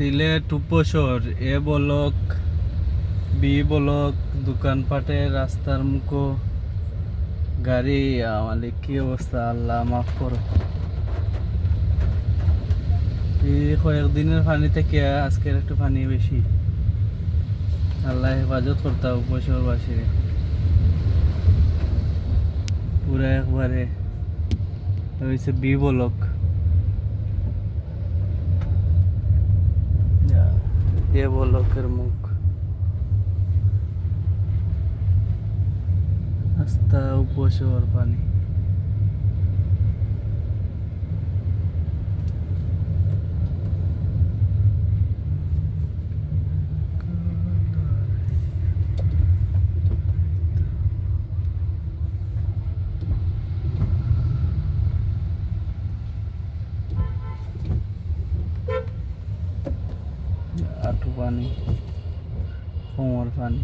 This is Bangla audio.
সিলেট উপশহর এ বলক বি বলক দোকানপাটে রাস্তার মুখো গাড়ি আমাদের কি অবস্থা, আল্লাহ মাফ করো। এই কয়েকদিনের পানি থেকে আজকের একটু পানি বেশি। আল্লাহ হেফাজত করতে উপশহরবাসীরে পুরা একবারে। হয়েছে বি বলক, এ বলকের মুখ রাস্তা উপশহর পানি। আঁটু পানি, কোমর পানি।